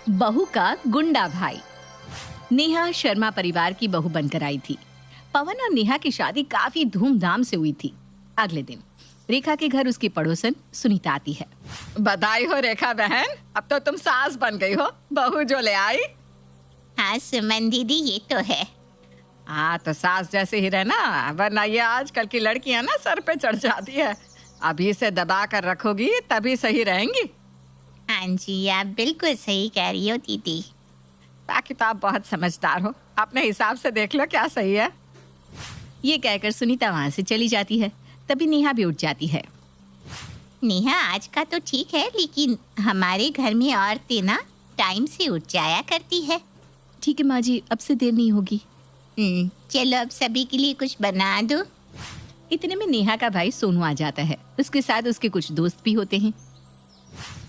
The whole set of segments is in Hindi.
बहू का गुंडा भाई। नेहा शर्मा परिवार की बहू बनकर आई थी। पवन और नेहा की शादी काफी धूमधाम से हुई थी। अगले दिन रेखा के घर उसकी पड़ोसन सुनीता आती है। बधाई हो रेखा बहन, अब तो तुम सास बन गई हो, बहू जो ले आई। हाँ सुमन दीदी, ये तो है। हाँ तो सास जैसे ही रहना, वरना ये आजकल की लड़कियां ना सर पे चढ़ जाती है। अभी से दबा कर रखोगी तभी सही रहेंगी। हाँ जी, आप बिल्कुल सही कह रही हो दीदी। बाकी तो आप बहुत समझदार हो, अपने हिसाब से देख लो क्या सही है। ये कहकर सुनीता वहां से चली जाती है। तभी नेहा भी उठ जाती है। नेहा, आज का तो ठीक है, लेकिन हमारे घर में औरतें ना टाइम से उठ जाया करती है। ठीक है माँ जी, अब से देर नहीं होगी। चलो अब सभी के लिए कुछ बना दो। इतने में नेहा का भाई सोनू आ जाता है। उसके साथ उसके कुछ दोस्त भी होते हैं।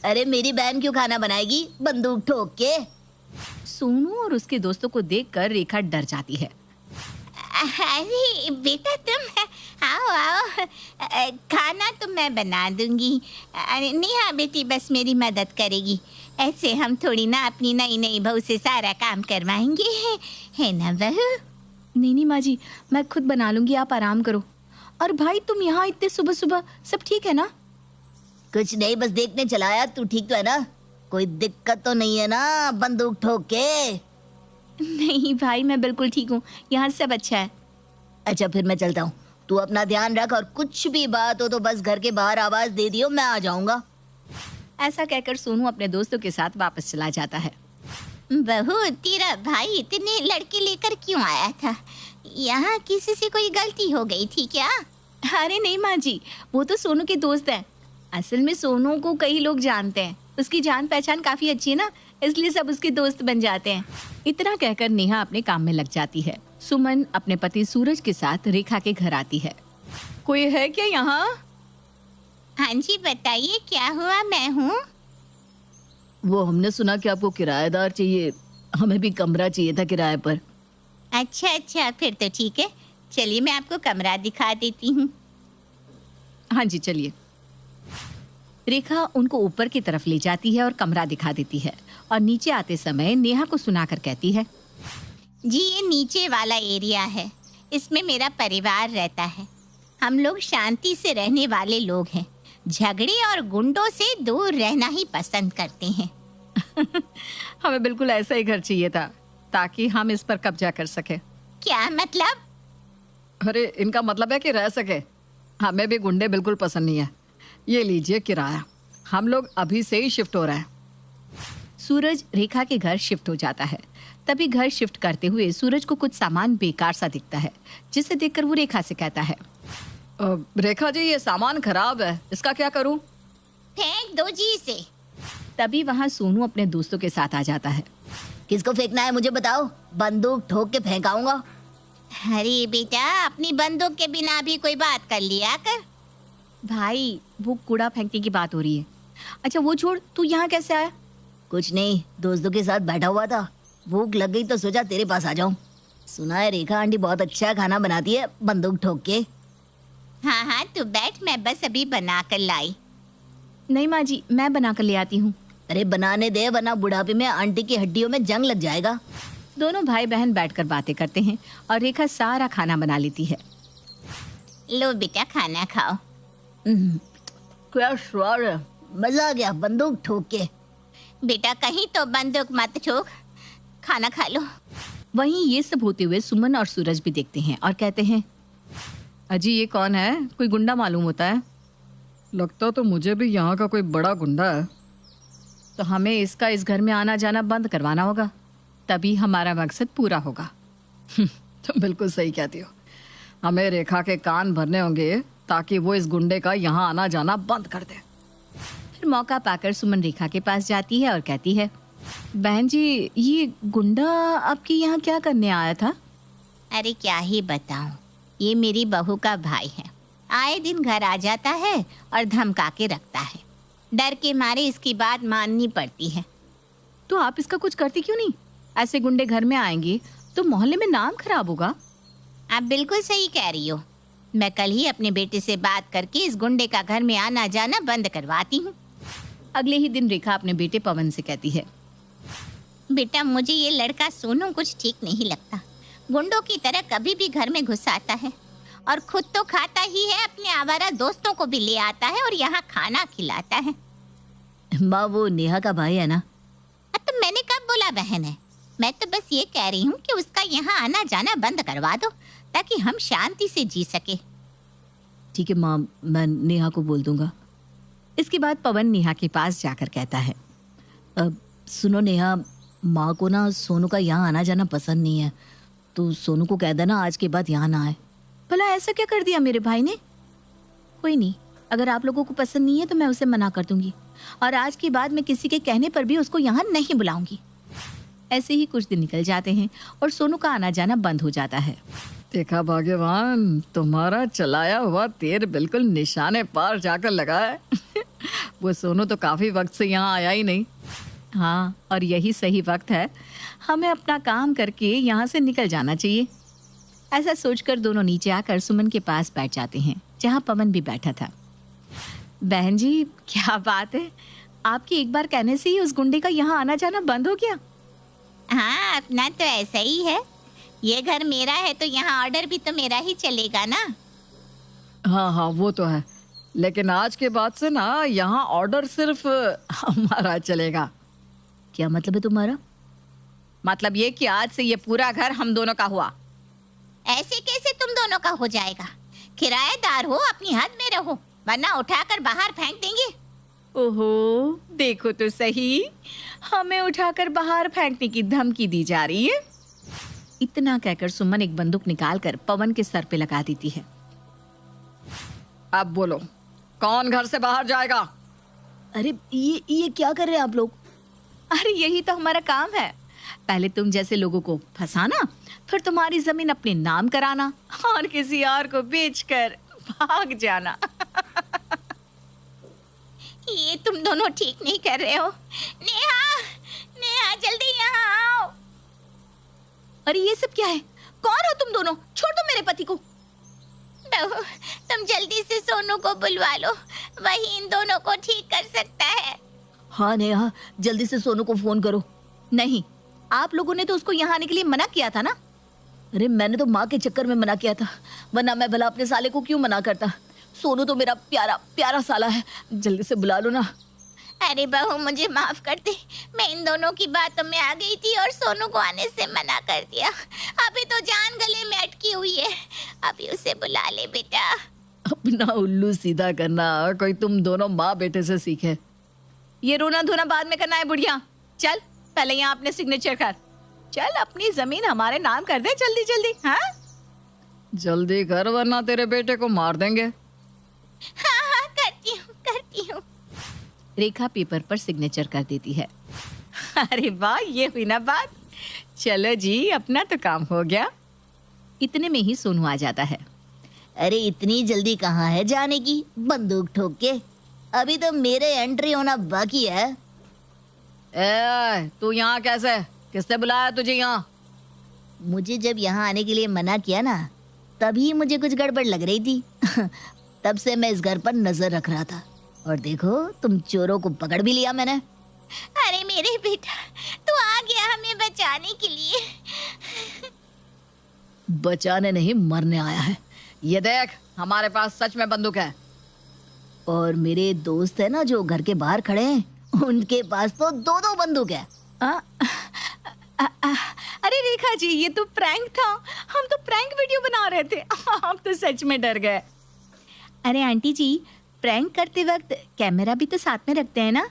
अरे मेरी बहन क्यों खाना बनाएगी बंदूक ठोक के? सोनू और उसके दोस्तों को देखकर रेखा डर जाती है। अरे बेटा तुम आओ आओ, खाना तो मैं बना दूंगी। नेहा बेटी बस मेरी मदद करेगी। ऐसे हम थोड़ी ना अपनी नई नई बहू से सारा काम करवाएंगे, है ना बहू? नहीं माँ जी, मैं खुद बना लूंगी, आप आराम करो। और भाई तुम यहाँ इतने सुबह सुबह, सब ठीक है ना? कुछ नहीं, बस देखने चलाया। तू ठीक तो है ना? कोई दिक्कत तो नहीं है ना बंदूक ठोक के? नहीं भाई, मैं बिल्कुल ठीक हूँ, यहाँ सब अच्छा है। अच्छा फिर मैं चलता हूँ, तू अपना ध्यान रख और कुछ भी बात हो तो बस घर के बाहर आवाज दे दियो, मैं आ जाऊंगा। ऐसा कहकर सोनू अपने दोस्तों के साथ वापस चला जाता है। बहू, तेरा भाई इतने लड़के लेकर क्यों आया था? यहाँ किसी से कोई गलती हो गई थी क्या? अरे नहीं माँ जी, वो तो सोनू के दोस्त हैं। असल में सोनू को कई लोग जानते हैं, उसकी जान पहचान काफी अच्छी है ना, इसलिए सब उसके दोस्त बन जाते हैं। इतना कहकर नेहा अपने काम में लग जाती है। सुमन अपने पति सूरज के साथ रेखा के घर आती है। कोई है क्या यहाँ? हाँ जी बताइए, क्या हुआ? मैं हूँ। वो हमने सुना कि आपको किराएदार चाहिए, हमें भी कमरा चाहिए था किराए पर। अच्छा, फिर तो ठीक है, चलिए मैं आपको कमरा दिखा देती हूँ। हाँ जी चलिए। रेखा उनको ऊपर की तरफ ले जाती है और कमरा दिखा देती है, और नीचे आते समय नेहा को सुनाकर कहती है, जी ये नीचे वाला एरिया है, इसमें मेरा परिवार रहता है। हम लोग शांति से रहने वाले लोग हैं, झगड़े और गुंडों से दूर रहना ही पसंद करते हैं। हमें बिल्कुल ऐसा ही घर चाहिए था, ताकि हम इस पर कब्जा कर सके। क्या मतलब? अरे इनका मतलब है कि रह सके। हमें भी गुंडे बिल्कुल पसंद नहीं है। ये लीजिए किराया, हम लोग अभी से ही शिफ्ट हो रहे हैं। सूरज रेखा के घर शिफ्ट हो जाता है। तभी घर शिफ्ट करते हुए सूरज को कुछ सामान बेकार सा दिखता है, जिसे देखकर वो रेखा से कहता है, रेखा जी ये सामान खराब है, इसका क्या करूं? फेंक दो जी इसे। तभी वहाँ सोनू अपने दोस्तों के साथ आ जाता है। किसको फेंकना है मुझे बताओ, बंदूक ठोक के फेंकाऊंगा। अरे बेटा, अपनी बंदूक के बिना भी कोई बात कर लिया कर। भाई वो कूड़ा फेंकने की बात हो रही है। अच्छा वो छोड़, तू यहाँ कैसे आया? कुछ नहीं, दोस्तों के साथ बैठा हुआ था, भूख लग गई तो सोचा तेरे पास आ जाऊं। सुना है रेखा आंटी बहुत अच्छा खाना बनाती है बंदूक ठोक के। हाँ तू बैठ, मैं बस अभी बना कर लाई। नहीं माँ जी, मैं बना कर ले आती हूँ। अरे बनाने दे, वरना बुढ़ापे में आंटी की हड्डियों में जंग लग जाएगा। दोनों भाई बहन बैठकर बातें करते हैं और रेखा सारा खाना बना लेती है। लो बेटा खाना खाओ। क्या स्वाद है, मजा आ गया बंदूक ठोक के। बेटा कहीं तो बंदूक मत ठोक, खाना खा लो। वहीं ये सब होते हुए सुमन और सूरज भी देखते हैं और कहते हैं, अजी ये कौन है? कोई गुंडा मालूम होता है। लगता तो मुझे भी यहाँ का कोई बड़ा गुंडा है। तो हमें इसका इस घर में आना जाना बंद करवाना होगा, तभी हमारा मकसद पूरा होगा। तुम बिल्कुल सही कहती हो, हमें रेखा के कान भरने होंगे ताकि वो इस गुंडे का यहाँ आना जाना बंद कर दे। फिर मौका पाकर सुमन रेखा के पास जाती है और कहती है, बहन जी ये गुंडा आपके यहाँ क्या करने आया था? अरे क्या ही बताऊं, ये मेरी बहू का भाई है। आए दिन घर आ जाता है और धमका के रखता है। डर के मारे इसकी बात माननी पड़ती है। तो आप इसका कुछ करती क्यों नहीं? ऐसे गुंडे घर में आएंगे तो मोहल्ले में नाम खराब होगा। आप बिल्कुल सही कह रही हो। मैं कल ही अपने बेटे से बात करके इस गुंडे का घर में आना जाना बंद करवाती हूँ। अगले ही दिन रेखा अपने बेटे पवन से कहती है, बेटा मुझे ये लड़का सोनू कुछ ठीक नहीं लगता। गुंडों की तरह कभी भी घर में घुस आता है और खुद तो खाता ही है, अपने आवारा दोस्तों को भी ले आता है और यहाँ खाना खिलाता है। माँ वो नेहा का भाई है ना? तो मैंने कब बोला बहन है? मैं तो बस ये कह रही हूँ कि उसका यहाँ आना जाना बंद करवा दो ताकि हम शांति से जी सके। ठीक है माँ, मैं नेहा को बोल दूंगा। इसके बाद पवन नेहा के पास जाकर कहता है, अब सुनो नेहा, माँ को ना सोनू का यहाँ आना जाना पसंद नहीं है, तो सोनू को कह देना आज के बाद यहाँ ना आए। भला ऐसा क्या कर दिया मेरे भाई ने? कोई नहीं, अगर आप लोगों को पसंद नहीं है तो मैं उसे मना कर दूंगी और आज के बाद मैं किसी के कहने पर भी उसको यहाँ नहीं बुलाऊंगी। ऐसे ही कुछ दिन निकल जाते हैं और सोनू का आना जाना बंद हो जाता है। देखा भाग्यवान, तुम्हारा चलाया हुआ तीर बिल्कुल निशाने पार जाकर लगा है। वो सोनू तो काफी वक्त से यहाँ आया ही नहीं। हाँ, और यही सही वक्त है, हमें अपना काम करके यहाँ से निकल जाना चाहिए। ऐसा सोचकर दोनों नीचे आकर सुमन के पास बैठ जाते हैं जहाँ पवन भी बैठा था। बहन जी, क्या बात है, आपकी एक बार कहने से ही उस गुंडे का यहाँ आना जाना बंद हो गया? हाँ, अपना तो ऐसा ही है। ये घर मेरा है तो यहाँ ऑर्डर भी तो मेरा ही चलेगा ना। हाँ हाँ वो तो है, लेकिन आज के बाद से ना यहाँ ऑर्डर सिर्फ हमारा चलेगा। क्या मतलब है तुम्हारा? मतलब ये कि आज से ये पूरा घर हम दोनों का हुआ। ऐसे कैसे तुम दोनों का हो जाएगा? किराएदार हो, अपनी हद में रहो, वरना उठाकर बाहर फेंक देंगे। ओहो, देखो तो सही, हमें उठाकर बाहर फेंकने की धमकी दी जा रही है। इतना कहकर सुमन एक बंदूक निकालकर पवन के सर पे लगा देती है। अब बोलो, कौन घर से बाहर जाएगा? अरे ये क्या कर रहे हैं आप लोग? अरे यही तो हमारा काम है, पहले तुम जैसे लोगों को फंसाना, फिर तुम्हारी जमीन अपने नाम कराना और किसी और को बेचकर भाग जाना। ये तुम दोनों ठीक नहीं कर रहे हो। नेहा, नेहा जल्दी यहाँ आओ। अरे ये सब क्या है? कौन हो तुम दोनों? छोड़ दो मेरे पति को। बहू, तुम जल्दी से सोनू को बुलवा लो, वही इन दोनों को ठीक कर सकता है। हाँ नेहा, जल्दी से सोनू को फोन करो। नहीं, आप लोगों ने तो उसको यहाँ आने के लिए मना किया था ना। अरे मैंने तो माँ के चक्कर में मना किया था, वरना मैं भला अपने साले को क्यों मना करता। सोनू तो मेरा प्यारा प्यारा साला है, जल्दी से बुला लो ना। अरे बहू मुझे माफ कर दे, मैं इन दोनों की बातों में आ गई थी और सोनू को आने से मना कर दिया। अभी तो जान गले में अटकी हुई है, अभी उसे बुला ले बेटा। अपना उल्लू सीधा करना कोई तुम दोनों माँ बेटे से सीखे। ये रोना धोना बाद में करना है बुढ़िया। चल पहले यहाँ अपने सिग्नेचर कर। चल अपनी जमीन हमारे नाम कर दे जल्दी जल्दी। हाँ जल्दी कर वरना तेरे बेटे को मार देंगे। हाँ हाँ करती हूँ। रेखा पेपर पर सिग्नेचर कर देती है। अरे वाह, ये हुई ना बात। चलो जी, अपना तो काम हो गया। इतने में ही सोनू आ जाता है। अरे इतनी जल्दी कहाँ है जाने की, बंदूक ठोक के? अभी तो मेरे एंट्री होना बाकी है। ए, तू यहाँ कैसे? किसने बुलाया तुझे यहाँ? मुझे जब यहाँ आने के लिए मना किया ना, तभी मुझे कुछ गड़बड़ लग रही थी। तब से मैं इस घर पर नजर रख रहा था और देखो तुम चोरों को पकड़ भी लिया मैंने। अरे मेरे बेटा, तू आ गया हमें बचाने के लिए। बचाने नहीं, मरने आया है। ये देख, हमारे पास सच में बंदूक है। और मेरे दोस्त है ना जो घर के बाहर खड़े हैं, उनके पास तो दो दो बंदूक है। अरे रेखा जी, ये तो प्रैंक था। हम तो प्रैंक वीडियो बना रहे थे। हम तो सच में डर गए। अरे आंटी जी, प्रैंक करते वक्त कैमरा भी तो साथ में रखते हैं ना।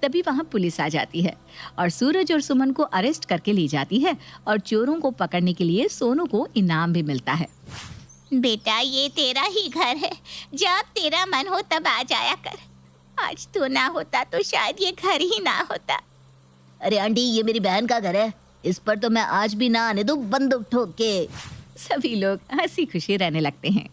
तभी वहाँ पुलिस आ जाती है और सूरज और सुमन को अरेस्ट करके ले जाती है और चोरों को पकड़ने के लिए सोनू को इनाम भी मिलता है। बेटा ये तेरा ही घर है, जब तेरा मन हो तब आ जाया कर। आज तू ना होता तो शायद ये घर ही ना होता। अरे आंटी, ये मेरी बहन का घर है, इस पर तो मैं आज भी ना आने दूं बंदूक ठोक के। सभी लोग हंसी खुशी रहने लगते हैं।